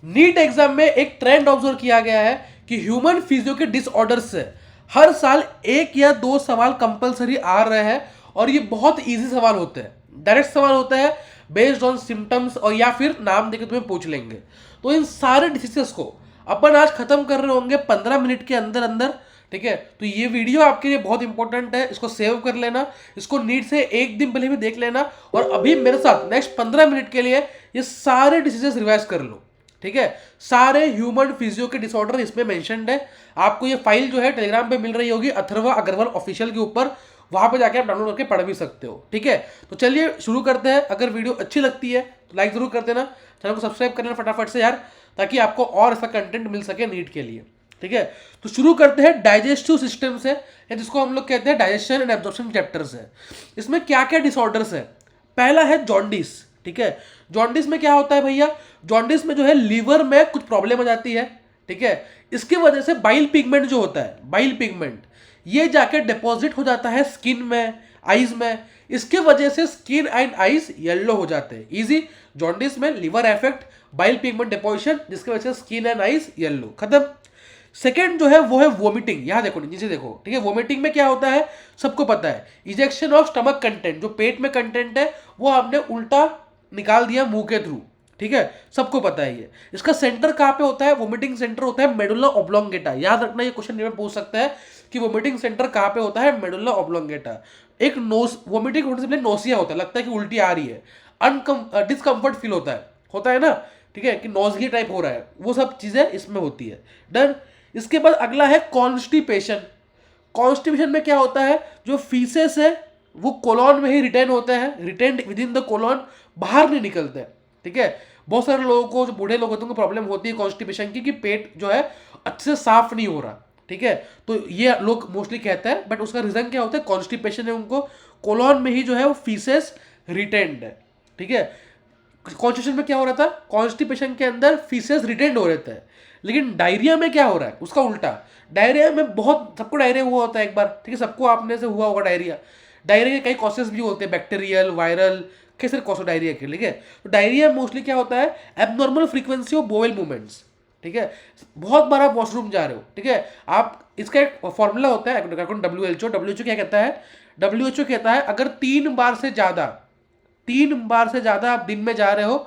NEET exam में एक trend observe किया गया है कि ह्यूमन फिजियो के डिसऑर्डर से हर साल एक या दो सवाल कंपलसरी आ रहे हैं और ये बहुत इजी सवाल होते हैं, डायरेक्ट सवाल होता है बेस्ड ऑन सिम्टम्स और या फिर नाम देके तुम्हें पूछ लेंगे। तो इन सारे डिसीजेस को अपन आज खत्म कर रहे होंगे 15 मिनट के अंदर अंदर। ठीक है, तो ये वीडियो आपके लिए बहुत इंपॉर्टेंट है, इसको सेव कर लेना, इसको नीट से एक दिन पहले भी देख लेना और अभी मेरे साथ नेक्स्ट 15 मिनट के लिए ये सारे डिसीजेस रिवाइज कर लो। ठीक है, सारे ह्यूमन फिजियो के डिसऑर्डर इसमें मेंशन्ड है। आपको ये फाइल जो है टेलीग्राम पे मिल रही होगी अथर्वा अग्रवाल ऑफिशियल के ऊपर, वहां पे जाके आप डाउनलोड करके पढ़ भी सकते हो। ठीक है, तो चलिए शुरू करते हैं। अगर वीडियो अच्छी लगती है तो लाइक जरूर कर देना, चैनल को सब्सक्राइब कर लेना फटाफट से यार, ताकि आपको और ऐसा कंटेंट मिल सके नीट के लिए। ठीक है, तो शुरू करते हैं डाइजेस्टिव सिस्टम से, या जिसको हम लोग कहते हैं डाइजेशन एंड एब्जॉर्प्शन चैप्टर से। इसमें क्या क्या डिसऑर्डर्स है? पहला है जॉन्डिस। ठीक है, जॉन्डिस में क्या होता है भैया? जॉन्डिस में जो है लीवर में कुछ प्रॉब्लम हो जाती है। ठीक है, इसकी वजह से बाइल पिगमेंट जो होता है, बाइल पिगमेंट ये जाके डिपॉजिट हो जाता है स्किन में, आईज में। इसके वजह से स्किन एंड आईज येलो हो जाते हैं। इजी, जॉन्डिस में liver effect, bile pigment deposition, जिसकी वजह से स्किन एंड आईज येलो, खत्म। सेकेंड जो है वो है वोमिटिंग। यहां देखो, नीचे देखो। ठीक है, वोमिटिंग में क्या होता है सबको पता है, इजेक्शन ऑफ स्टमक कंटेंट, जो पेट में कंटेंट है वो आपने उल्टा निकाल दिया मुंह के थ्रू। ठीक है, सबको पता है ये। इसका सेंटर कहाँ पे होता है? वोमिटिंग सेंटर होता है मेडुला ऑब्लोंगेटा। याद रखना, ये क्वेश्चन में पूछ सकता है कि वोमिटिंग सेंटर कहाँ पे होता है? Medulla oblongata. एक नोस वोमिटिंग होने से पहले नोसिया होता है, लगता है कि उल्टी आ रही है, डिस्कम्फर्ट फील होता है ना। ठीक है, कि नोजगी टाइप हो रहा है, वो सब चीजें इसमें होती है। डन। इसके बाद अगला है कॉन्स्टिपेशन। कॉन्स्टिपेशन में क्या होता है? जो फीसेस है वो कोलॉन में ही रिटेन होते हैं, retain within the colon, बाहर नहीं निकलते। ठीक है, बहुत सारे लोगों को, जो बूढ़े लोग होते हैं उनको प्रॉब्लम होती है कॉन्स्टिपेशन की, कि पेट जो है अच्छे से साफ नहीं हो रहा। ठीक है, तो ये लोग मोस्टली कहते हैं, बट उसका रीजन क्या होता है? कॉन्स्टिपेशन है, उनको कोलॉन में ही जो है वो फीसेस रिटेन्ड है। ठीक है, कॉन्स्टिपेशन में क्या हो रहा था? कॉन्स्टिपेशन के अंदर फीसेस रिटेन्ड हो रहे थे। लेकिन डायरिया में क्या हो रहा है? उसका उल्टा। डायरिया में बहुत, सबको डायरिया हुआ होता है एक बार। ठीक है, सबको आपने से हुआ होगा डायरिया। डायरिया के कई कॉसेस भी होते हैं, बैक्टीरियल, वायरल, कई सारे कॉज डायरिया के। ठीक है, तो डायरिया मोस्टली क्या होता है? Abnormal frequency of bowel movements. ठीक है, बहुत बार आप वॉशरूम जा रहे हो। ठीक है, आप, इसका एक फॉर्मूला होता है डब्ल्यूएचओ क्या कहता है? डब्ल्यूएचओ कहता है अगर 3 बार से ज्यादा आप दिन में जा रहे हो,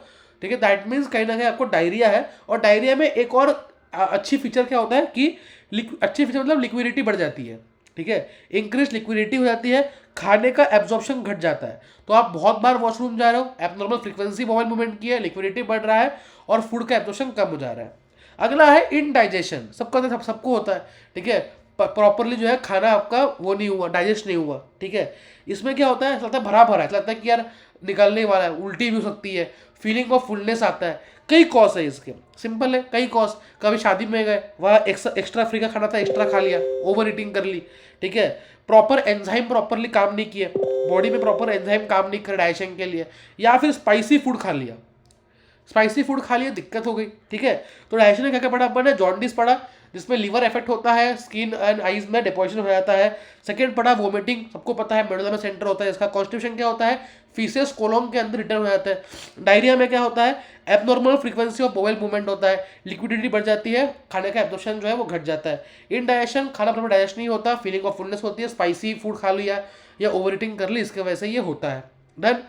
ठीक है, दैट मीन्स कहीं ना कहीं आपको डायरिया है। और डायरिया में एक और अच्छी फीचर क्या होता है कि अच्छी फीचर मतलब लिक्विडिटी बढ़ जाती है। ठीक है, इंक्रीज लिक्विडिटी हो जाती है, खाने का एब्जॉर्प्शन घट जाता है। तो आप बहुत बार वॉशरूम जा रहे हो, एबनॉर्मल फ्रीक्वेंसी मोबाइल मूवमेंट की है, लिक्विडिटी बढ़ रहा है और फूड का एब्जॉर्प्शन कम हो जा रहा है। अगला है इनडाइजेशन। सबको होता है। ठीक है, प्रॉपरली जो है खाना आपका वो नहीं हुआ, डाइजेस्ट नहीं हुआ। ठीक है, इसमें क्या होता है? ऐसा लगता है भरा भरा, ऐसा लगता है कि यार निकलने वाला है, उल्टी भी हो सकती है, फीलिंग ऑफ फुलनेस आता है। कई कॉज है इसके, सिंपल है, कई कॉज। कभी शादी में गए, वहाँ एक्स्ट्रा फ्री का खाना था, एक्स्ट्रा खा लिया, ओवर ईटिंग कर ली। ठीक है, प्रॉपर एंजाइम प्रॉपरली काम नहीं किए, बॉडी में प्रॉपर एंजाइम काम नहीं कर डाइजेशन के लिए, या फिर स्पाइसी फूड खा लिया, दिक्कत हो गई। ठीक है, तो डाइजेशन में क्या क्या पढ़ा अपन ने? जॉन्डिस पढ़ा, जिसमें लीवर इफेक्ट होता है, स्किन एंड आईज में डिपोजिशन हो जाता है। सेकेंड पढ़ा वोमिटिंग, सबको पता है मेडुला में सेंटर होता है इसका। कॉन्स्टिपेशन क्या होता है? फीसेस कोलोन के अंदर रिटर्न हो जाता है। डायरिया में क्या होता है? Abnormal frequency of bowel movement होता है, लिक्विडिटी बढ़ जाती है, खाने का एब्जॉर्प्शन जो है वो घट जाता है। इनडाइजेशन, खाना प्रॉपर डाइजेस्ट नहीं होता, फीलिंग ऑफ फुलनेस होती है, स्पाइसी फूड खा लिया या ओवर ईटिंग कर ली, इसके वजह से ये होता है। डन।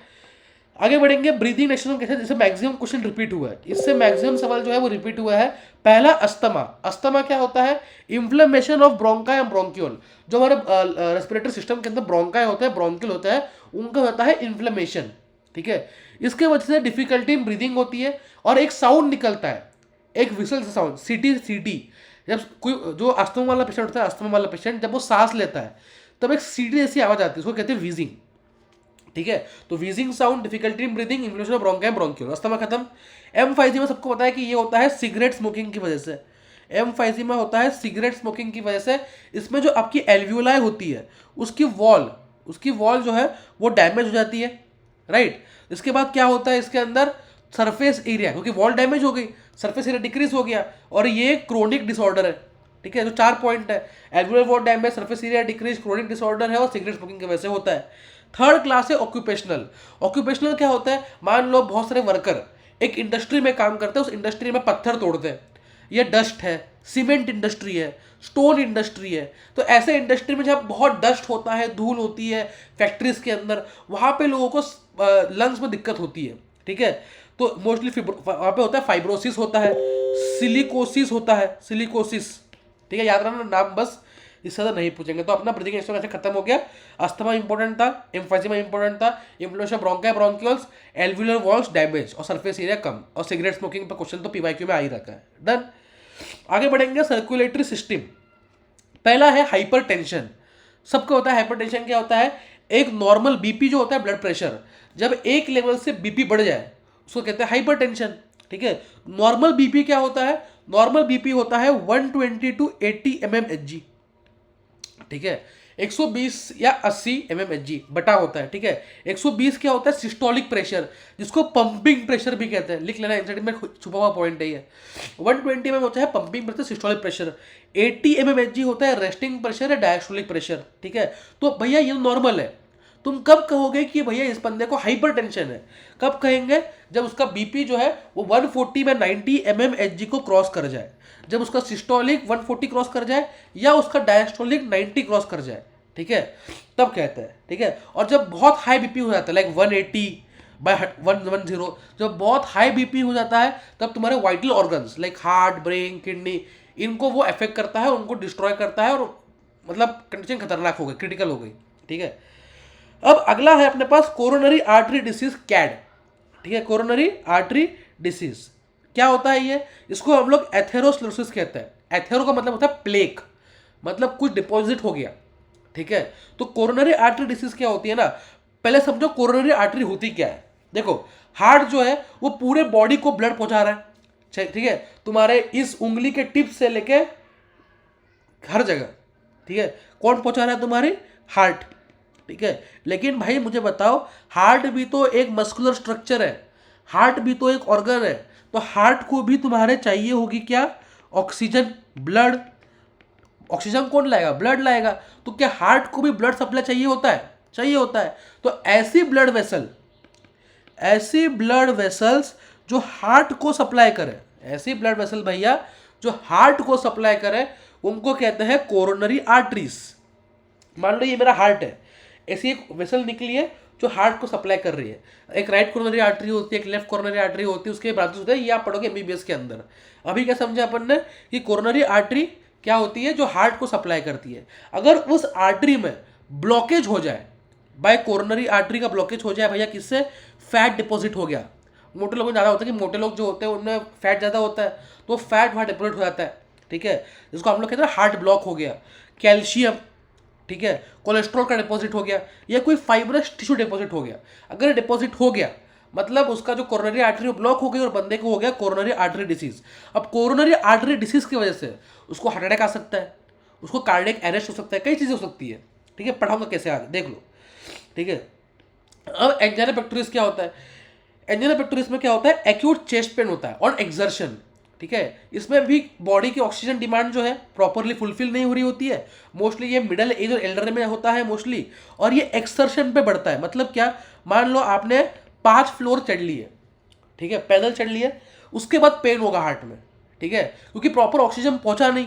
आगे बढ़ेंगे ब्रीदिंग एक्सरसाइज कैसे, जिससे मैक्सिमम क्वेश्चन रिपीट हुआ है, इससे मैक्सिमम सवाल जो है वो रिपीट हुआ है। पहला अस्थमा। अस्थमा क्या होता है? Inflammation of bronchi and bronchiole. जो हमारे रेस्पिरेटरी सिस्टम के अंदर ब्रोंकाई होता है, ब्रोंक्यूल होता है, उनका होता है इन्फ्लेमेशन। ठीक है, इसके वजह से डिफिकल्टी इन ब्रीदिंग होती है और एक साउंड निकलता है, एक विसल साउंड, सीटी सीटी। जब कोई जो अस्थमा वाला पेशेंट होता है, अस्थमा वाला पेशेंट जब वो सांस लेता है तब एक सीटी जैसी आवाज आती है, उसको कहते हैं वीजिंग। ठीक है, तो wheezing sound, difficulty in breathing, inflammation of bronchi bronchiole, asthma खत्म। एम्फाइजीमा सबको पता है कि ये होता है सिगरेट स्मोकिंग की वजह से। एम्फाइजीमा होता है सिगरेट स्मोकिंग की वजह से। इसमें जो आपकी एल्वियोलाई होती है, उसकी वॉल जो है वो डैमेज हो जाती है। राइट। इसके बाद क्या होता है इसके अंदर? सरफेस एरिया, क्योंकि वॉल डैमेज हो गई, सरफेस एरिया डिक्रीज हो गया, और ये क्रोनिक डिसऑर्डर है। ठीक है, जो 4 पॉइंट है, alveoli wall damage, surface area decrease, chronic disorder है और सिगरेट स्मोकिंग की वजह से होता है। थर्ड क्लास है ऑक्यूपेशनल। ऑक्यूपेशनल क्या होता है? मान लो बहुत सारे वर्कर एक इंडस्ट्री में काम करते हैं, उस इंडस्ट्री में पत्थर तोड़ते हैं, ये डस्ट है, सीमेंट इंडस्ट्री है, स्टोन इंडस्ट्री है। तो ऐसे इंडस्ट्री में जब बहुत डस्ट होता है, धूल होती है फैक्ट्रीज के अंदर, वहाँ पे लोगों को लंग्स में दिक्कत होती है, ठीक है। तो मोस्टली वहाँ पे होता है फाइब्रोसिस होता है, सिलिकोसिस होता है, सिलिकोसिस, ठीक है, याद रखना नाम, बस इससे ज़्यादा नहीं पूछेंगे। तो अपना ब्रीदिंग एक्सरसाइज ऐसे खत्म हो गया। अस्थमा इंपॉर्टेंट था, एम्फाइजिमा इंपॉर्टेंट था, inflammation bronchi bronchioles, alveolar walls damage और सरफेस एरिया कम, और सिगरेट स्मोकिंग पर क्वेश्चन तो पीवाईक्यू में आ ही रखा है। डन। आगे बढ़ेंगे, सर्कुलेटरी सिस्टम। पहला है हाइपरटेंशन। सबको होता है हाइपरटेंशन। क्या होता है? एक नॉर्मल बीपी जो होता है, ब्लड प्रेशर, जब एक लेवल से बीपी बढ़ जाए उसको कहते हैं हाइपरटेंशन, ठीक है। नॉर्मल बीपी क्या होता है? नॉर्मल बीपी होता है 120 टू 80 mmHg, ठीक है। 120 या 80 mmHg बटा होता है, ठीक है। 120 क्या होता है? सिस्टोलिक प्रेशर, जिसको पंपिंग प्रेशर भी कहते हैं, लिख लेना, इंसर्ट में छुपा हुआ पॉइंट है ये। 120 mm होता है pumping pressure, systolic pressure. 80 mmHg होता है रेस्टिंग प्रेशर या डायस्टोलिक प्रेशर, ठीक है। तो भैया ये नॉर्मल है। तुम कब कहोगे कि भैया इस बंदे को हाइपरटेंशन है? कब कहेंगे? जब उसका बीपी जो है वो 140 में 90 mmHg को क्रॉस कर जाए, जब उसका सिस्टोलिक 140 क्रॉस कर जाए या उसका डायस्टोलिक 90 क्रॉस कर जाए, ठीक है, तब कहते हैं, ठीक है। और जब बहुत हाई बीपी हो जाता है, लाइक 180/110, जब बहुत हाई बीपी हो जाता है, तब तुम्हारे vital organs like heart, brain, kidney, इनको वो अफेक्ट करता है, उनको डिस्ट्रॉय करता है, और मतलब कंडीशन खतरनाक हो गई, क्रिटिकल हो गई, ठीक है। अब अगला है अपने पास कोरोनरी आर्टरी डिसीज, कैड, ठीक है। कोरोनरी आर्टरी डिसीज क्या होता है ये? इसको हम लोग एथेरोस्क्लेरोसिस कहते हैं। एथेरो का मतलब होता है प्लेक, मतलब कुछ डिपॉजिट हो गया, ठीक है। तो कोरोनरी आर्टरी डिसीज क्या होती है ना, पहले समझो कोरोनरी आर्टरी होती क्या है। देखो, हार्ट जो है वो पूरे बॉडी को ब्लड पहुंचा रहा है, ठीक है, तुम्हारे इस उंगली के टिप से लेके हर जगह, ठीक है। कौन पहुंचा रहा है? तुम्हारी हार्ट, ठीक है। लेकिन भाई मुझे बताओ, हार्ट भी तो एक मस्कुलर स्ट्रक्चर है, हार्ट भी तो एक ऑर्गन है, तो हार्ट को भी तुम्हारे चाहिए होगी क्या? Oxygen, blood. ऑक्सीजन कौन लाएगा? ब्लड लाएगा। तो क्या हार्ट को भी ब्लड सप्लाई चाहिए होता है? चाहिए होता है। तो ऐसी ब्लड वेसल, ऐसी ब्लड वेसल्स जो हार्ट को सप्लाई करे, ऐसी ब्लड वेसल भैया जो हार्ट को सप्लाई करे, उनको कहते हैं कोरोनरी आर्टरीज। मान लो ये मेरा हार्ट है, ऐसी एक वेसल निकली है जो हार्ट को सप्लाई कर रही है। एक राइट कोरोनरी आर्टरी होती है, एक लेफ्ट कोरोनरी आर्टरी होती है, उसके ब्रांचेस होते हैं, ये आप पढ़ोगे एमबीबीएस के अंदर। अभी क्या समझा अपन ने कि कोरोनरी आर्टरी क्या होती है? जो हार्ट को सप्लाई करती है। अगर उस आर्टरी में ब्लॉकेज हो जाए, बाय कोरोनरी आर्टरी का ब्लॉकेज हो जाए भैया, किससे? फैट डिपॉजिट हो गया। मोटे लोगों में ज़्यादा होता है कि मोटे लोग जो होते हैं उनमें फैट ज़्यादा होता है, तो फैट वहाँ डिपॉजिट हो जाता है, ठीक है, जिसको हम लोग कहते हैं हार्ट ब्लॉक हो गया। कैल्शियम, ठीक है, कोलेस्ट्रॉल का डिपॉजिट हो गया, या कोई फाइब्रस टिश्यू डिपॉजिट हो गया। अगर डिपॉजिट हो गया मतलब उसका जो कोरोनरी आर्टरी ब्लॉक हो गई और बंदे को हो गया कोरोनरी आर्टरी डिसीज। अब कोरोनरी आर्टरी डिसीज की वजह से उसको हार्ट अटैक आ सकता है, उसको कार्डियक अरेस्ट हो सकता है, कई चीज़ें हो सकती है, ठीक है। पढ़ाऊंगा कैसे आगे, देख लो, ठीक है। अब एंजाइना पेक्टोरिस क्या होता है? एंजाइना पेक्टोरिस में क्या होता है? एक्यूट चेस्ट पेन होता है और एक्सर्शन, ठीक है। इसमें भी बॉडी की ऑक्सीजन डिमांड जो है प्रॉपरली फुलफिल नहीं हो रही होती है। मोस्टली ये मिडिल एज और एल्डर में होता है मोस्टली, और ये एक्सर्शन पे बढ़ता है। मतलब क्या? मान लो आपने 5 फ्लोर चढ़ लिए, ठीक है, पैदल चढ़ लिए, उसके बाद पेन होगा हार्ट में, ठीक है, क्योंकि प्रॉपर ऑक्सीजन पहुंचा नहीं।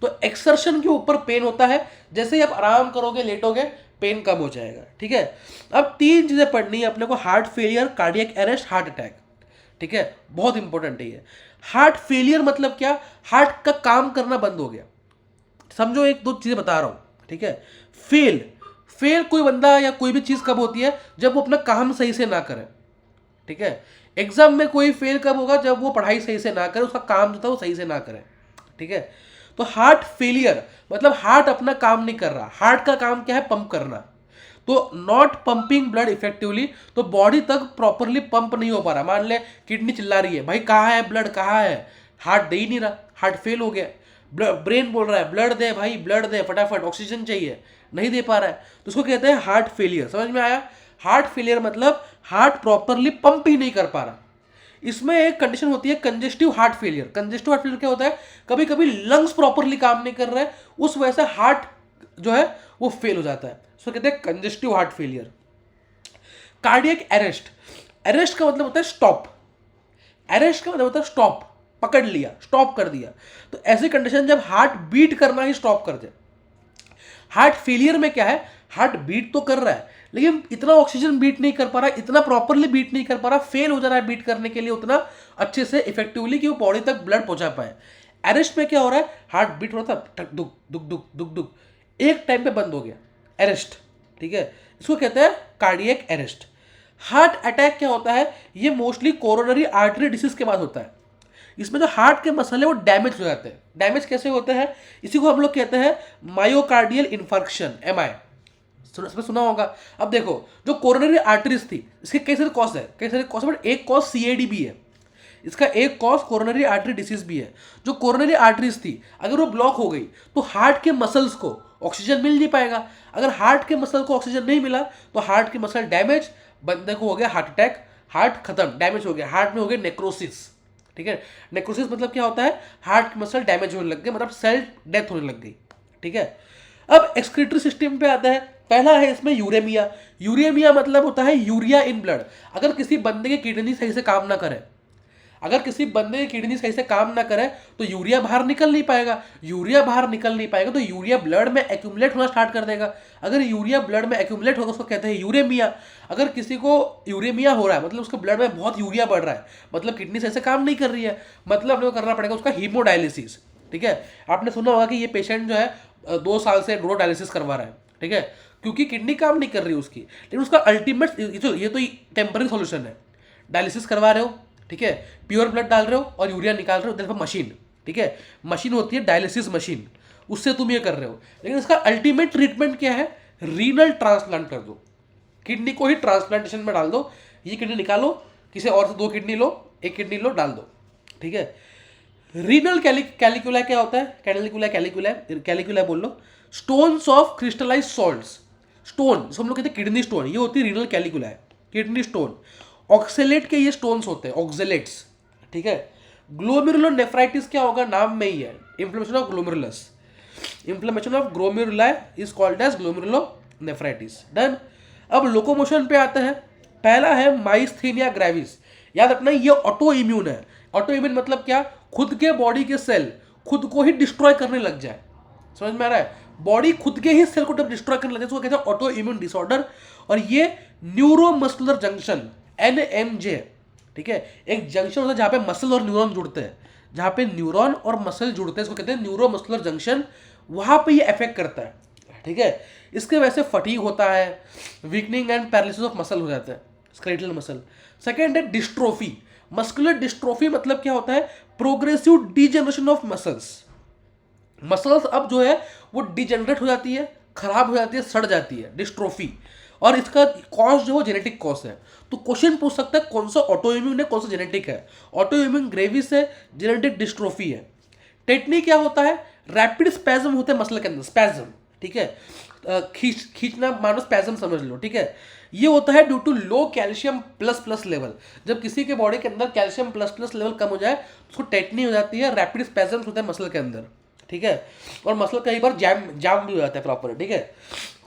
तो एक्सर्शन के ऊपर पेन होता है, जैसे ही आप आराम करोगे, लेटोगे, पेन कम हो जाएगा, ठीक है। अब 3 चीजें पढ़नी है अपने को: heart failure, cardiac arrest, heart attack, ठीक है, बहुत इंपॉर्टेंट है ये। हार्ट फेलियर मतलब क्या? हार्ट का काम करना बंद हो गया। समझो, एक दो चीजें बता रहा हूं, ठीक है। फेल फेल कोई बंदा या कोई भी चीज कब होती है? जब वो अपना काम सही से ना करे, ठीक है। एग्जाम में कोई फेल कब होगा? जब वो पढ़ाई सही से ना करे, उसका काम जो था वो सही से ना करे, ठीक है। तो हार्ट फेलियर मतलब हार्ट अपना काम नहीं कर रहा। हार्ट का काम क्या है? पंप करना। तो नॉट पंपिंग ब्लड इफेक्टिवली, तो बॉडी तक प्रॉपरली पंप नहीं हो पा रहा। मान ले किडनी चिल्ला रही है, भाई कहाँ है ब्लड, कहाँ है? हार्ट दे ही नहीं रहा, हार्ट फेल हो गया। ब्रेन बोल रहा है ब्लड दे भाई, ब्लड दे फटाफट, ऑक्सीजन चाहिए, नहीं दे पा रहा है, तो उसको कहते हैं हार्ट फेलियर। समझ में आया? हार्ट फेलियर मतलब हार्ट प्रॉपरली पंप ही नहीं कर पा रहा। इसमें एक कंडीशन होती है congestive heart failure. Congestive heart failure क्या होता है? कभी कभी लंग्स प्रॉपरली काम नहीं कर रहे हैं, उस वजह से हार्ट जो है वो फेल हो जाता है, उसको कहते हैं congestive heart failure. Cardiac arrest, arrest का मतलब होता है स्टॉप। अरेस्ट का मतलब होता है स्टॉप, पकड़ लिया, स्टॉप कर दिया। तो ऐसी कंडीशन जब हार्ट बीट करना ही स्टॉप कर दे। हार्ट फेलियर में क्या है, हार्ट बीट तो कर रहा है लेकिन इतना ऑक्सीजन बीट नहीं कर पा रहा, इतना प्रॉपरली बीट नहीं कर पा रहा, फेल हो जा रहा है बीट करने के लिए उतना अच्छे से इफेक्टिवली कि वो बॉडी तक ब्लड पहुंचा पाए। अरेस्ट में क्या हो रहा है, हार्ट बीट हो रहा था, टक दुक दुक दुक दुक दुक, एक टाइम पे बंद हो गया, अरेस्ट। ठीक है, इसको कहते हैं कार्डियक अरेस्ट। हार्ट अटैक क्या होता है, ये मोस्टली कोरोनरी आर्टरी डिसीज के बाद होता है। इसमें जो हार्ट के मसल है वो डैमेज हो जाते हैं। डैमेज कैसे होते हैं, इसी को हम लोग कहते हैं मायोकार्डियल इन्फार्क्शन, एमआई। सुना होगा। अब देखो, जो कोरोनरी आर्टरीज थी इसके कई सारे कॉज है, कई सारे कॉज, बट एक कॉज सीएडी भी है, इसका एक कॉज कोरोनरी आर्टरी डिसीज भी है। जो कोरोनरी आर्टरीज थी अगर वो ब्लॉक हो गई तो हार्ट के मसल्स को ऑक्सीजन मिल नहीं पाएगा। अगर हार्ट के मसल को ऑक्सीजन नहीं मिला तो हार्ट के मसल डैमेज, बंदे को हो गया हार्ट अटैक, हार्ट खत्म, डैमेज हो गया, हार्ट में हो गया नेक्रोसिस। ठीक है, नेक्रोसिस मतलब क्या होता है, हार्ट के मसल डैमेज होने लग गए, मतलब सेल डेथ होने लग गई। ठीक है, अब एक्सक्रीटरी सिस्टम पे आता है। पहला है इसमें यूरेमिया। यूरेमिया मतलब होता है यूरिया इन ब्लड। अगर किसी बंदे की किडनी सही से काम ना करे, अगर किसी बंदे की किडनी सही से काम ना करे तो यूरिया बाहर निकल नहीं पाएगा। यूरिया बाहर निकल नहीं पाएगा तो यूरिया ब्लड में एक्यूमुलेट होना स्टार्ट कर देगा। अगर यूरिया ब्लड में एक्यूमुलेट होगा उसको कहते हैं यूरेमिया। अगर किसी को यूरेमिया हो रहा है मतलब उसके ब्लड में बहुत यूरिया बढ़ रहा है, मतलब किडनी सही से काम नहीं कर रही है, मतलब अपने को करना पड़ेगा उसका हीमोडायलिसिस। ठीक है, आपने सुना होगा कि ये पेशेंट जो है 2 साल से डायलिसिस करवा रहा है। ठीक है, क्योंकि किडनी काम नहीं कर रही उसकी, लेकिन उसका अल्टीमेट ये तो टेम्पररी सॉल्यूशन है। डायलिसिस करवा रहे हो, ठीक है, प्योर ब्लड डाल रहे हो और यूरिया निकाल रहे हो, देन मशीन, ठीक है, मशीन होती है डायलिसिस मशीन, उससे तुम ये कर रहे हो। लेकिन इसका अल्टीमेट ट्रीटमेंट क्या है, रीनल ट्रांसप्लांट कर दो, किडनी को ही ट्रांसप्लांटेशन में डाल दो। ये किडनी निकालो, किसी और से 2 किडनी लो, 1 किडनी लो, डाल दो। ठीक है, रीनल कैलिकुला क्या होता है, कैलिकुला बोल लो, stones of crystallise salts. Stone जिसको हम लोग कहते हैं किडनी स्टोन, ये होती है रीनल कैलिकुला, किडनी स्टोन। ऑक्सेलेट के ये स्टोन्स होते हैं, ऑक्सेलेट्स। ठीक है, ग्लोमेरुलोनेफ्राइटिस क्या होगा, नाम में ही है, inflammation of glomerulus. Inflammation of glomeruli is called as glomerulonephritis. Done. अब लोकोमोशन पे आता है। पहला है माइस्थीनिया ग्रेविस। याद रखना ये ऑटो इम्यून है। ऑटो इम्यून मतलब क्या, खुद के बॉडी के सेल खुद को ही डिस्ट्रॉय करने लग जाए। समझ में आ रहा है, बॉडी खुद के ही सेल को जब डिस्ट्रॉय करने लग जाए तो कहते हैं ऑटो इम्यून डिसऑर्डर। और ये न्यूरोमस्कुलर जंक्शन, NMJ, ठीक है, एक जंक्शन होता है जहां पे मसल और न्यूरॉन जुड़ते हैं, जहां पे न्यूरॉन और मसल जुड़ते हैं, इसको कहते हैं न्यूरोमस्कुलर जंक्शन, वहां पे ये अफेक्ट करता है। ठीक है, इसके वजह से फटीग होता है, weakening and paralysis of muscle हो जाता है, स्केलेटल मसल। सेकेंड है डिस्ट्रोफी। मस्कुलर डिस्ट्रोफी मतलब क्या होता है, progressive degeneration of muscles. Muscles अब जो है वो डिजेनरेट हो जाती है, खराब हो जाती है, सड़ जाती है, डिस्ट्रोफी। और इसका कॉज जो है जेनेटिक कॉज है। तो क्वेश्चन पूछ सकता है कौन सा ऑटो इम्यून है, कौन सा जेनेटिक है। ऑटो इम्यून ग्रेविस है, जेनेटिक डिस्ट्रोफी है। टेटनी क्या होता है, रैपिड स्पैज्म होते हैं मसल के अंदर, स्पैज्म। ठीक है, खींचना मानो स्पैज्म समझ लो। ठीक है, ये होता है due to low calcium plus plus level. जब किसी के बॉडी के अंदर कैल्शियम प्लस प्लस लेवल कम हो जाए तो उसको टेटनी हो जाती है, रैपिड स्पैज्म होता है मसल के अंदर। ठीक है, और मसल कई बार जाम भी हो जाता है प्रॉपर। ठीक है,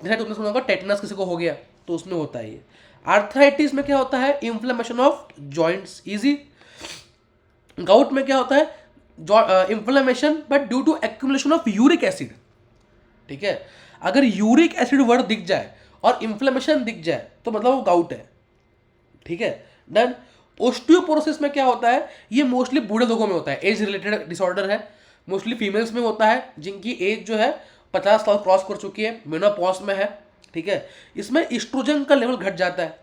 जैसे तुमने सुना होगा टेटनस किसी को हो गया तो उसमें होता है ये। आर्थराइटिस में क्या होता है, inflammation of joints, easy. Gout में क्या होता है, inflammation but due to accumulation of uric acid. ठीक है, अगर यूरिक एसिड वर्ड दिख जाए और इन्फ्लेमेशन दिख जाए तो मतलब वो गाउट है। ठीक है, डन। ओस्टियोपोरोसिस में क्या होता है, ये मोस्टली बूढ़े लोगों में होता है, एज रिलेटेड डिसऑर्डर है, मोस्टली फीमेल्स में होता है जिनकी एज जो है 50 साल क्रॉस कर चुकी है, मेनोपॉज में है। ठीक है, इसमें इस्ट्रोजन का लेवल घट जाता है।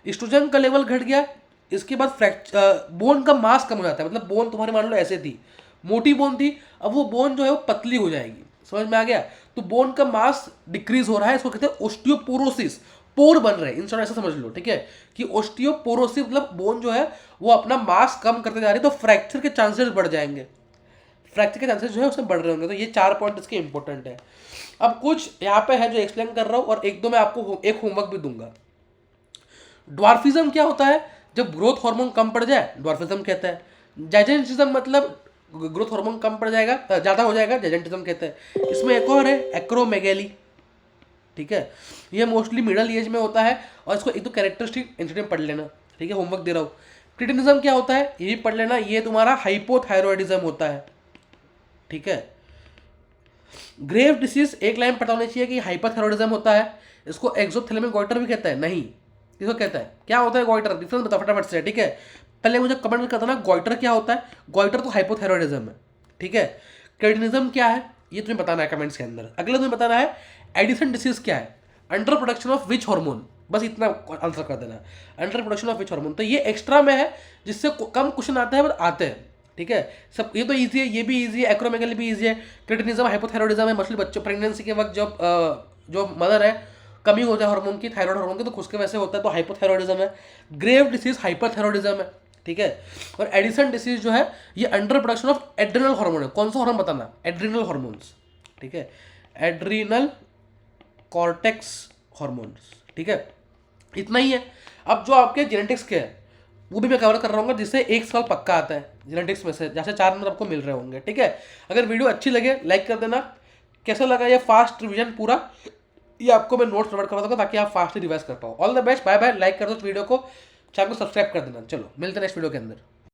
इस्ट्रोजन का लेवल घट गया, इसके बाद बोन का मास कम हो जाता है, मतलब बोन तुम्हारे मान लो ऐसे थी, मोटी बोन थी, अब वो बोन जो है वो पतली हो जाएगी। समझ में आ गया, तो बोन का मास डिक्रीज हो रहा है, इसको कहते हैं ओस्टियोपोरोसिस, पोर बन रहे हैं, इन शॉर्ट ऐसा समझ लो। ठीक है, कि ओस्टियोपोरोसिस मतलब बोन जो है वो अपना मास कम करते जा रही है, तो फ्रैक्चर के चांसेस बढ़ जाएंगे, फ्रैक्चर के चांसेस जो है उसमें बढ़ रहे होंगे। तो ये 4 पॉइंट इसके इंपॉर्टेंट है। अब कुछ यहाँ पे है जो एक्सप्लेन कर रहा हूँ और 1-2 मैं आपको एक होमवर्क भी दूंगा। ड्वार्फिज्म क्या होता है, जब ग्रोथ हार्मोन कम पड़ जाए ड्वार्फिज्म कहते हैं। जाइजेंटिज्म मतलब ग्रोथ हार्मोन कम पड़ जाएगा, ज़्यादा हो जाएगा, जाइजेंटिज्म कहते हैं। इसमें एक और है एक्रोमेगैली। ठीक है, ये मोस्टली मिडल एज में होता है और इसको एक दो कैरेक्टरिस्टिक इंसिडेंट पढ़ लेना। ठीक है, होमवर्क दे रहा हूँ। क्रिटिनिज्म क्या होता है ये भी पढ़ लेना, ये तुम्हारा हाइपोथायरॉयडिज्म होता है, ठीक है। ग्रेव डिसीज एक लाइन पता होनी चाहिए कि हाइपोथायरॉयडिज्म होता है। इसको एक्सोथैलेमिक गॉइटर भी कहता है, नहीं इसको कहता है क्या होता है गॉइटर, डिफरेंस बता फटाफट से, ठीक है। पहले मुझे कमेंट करता ना गॉइटर क्या होता है, गॉइटर तो हाइपोथायरॉयडिज्म है, ठीक है। क्रिटिनिज्म क्या है ये तुम्हें बताना है कमेंट्स के अंदर। अगला तुम्हें बताना है एडिसन डिसीज क्या है, under production of which hormone, बस इतना आंसर कर देना, under production of which hormone. तो ये एक्स्ट्रा में है जिससे कम क्वेश्चन आते हैं बट आते हैं, ठीक है। सब ये तो इजी है, ये भी इजी है, एक्रोमेगली भी इजी है। क्रिटिनिज्म हाइपोथायरॉयडिज्म है, मछली बच्चों प्रेगनेंसी के वक्त जब जो मदर है कमी होता है हार्मोन की, थायराइड हार्मोन की, तो खुद के वैसे होता है तो हाइपोथायरॉयडिज्म है। ग्रेव डिसीज हाइपरथायरॉयडिज्म है, ठीक है। और एडिसन डिसीज जो है ये under production of adrenal hormone है। कौन सा हार्मोन बताना, एड्रिनल हार्मोन्स, ठीक है, एड्रिनल कॉर्टेक्स हार्मोन्स, ठीक है। इतना ही है। अब जो आपके जेनेटिक्स के है वो भी मैं कवर कर रहा हूँ, जिससे एक सवाल पक्का आता है जेनेटिक्स में से, जैसे 4 नंबर आपको मिल रहे होंगे, ठीक है। अगर वीडियो अच्छी लगे लाइक कर देना। कैसा लगा ये फास्ट रिवीजन पूरा, ये आपको मैं नोट्स प्रोवाइड करवा दूंगा ताकि आप फास्ट रिवाइज कर पाओ। All the best, bye bye, like कर दो वीडियो को, चैनल को सब्सक्राइब कर देना। चलो मिलते हैं नेक्स्ट वीडियो के अंदर।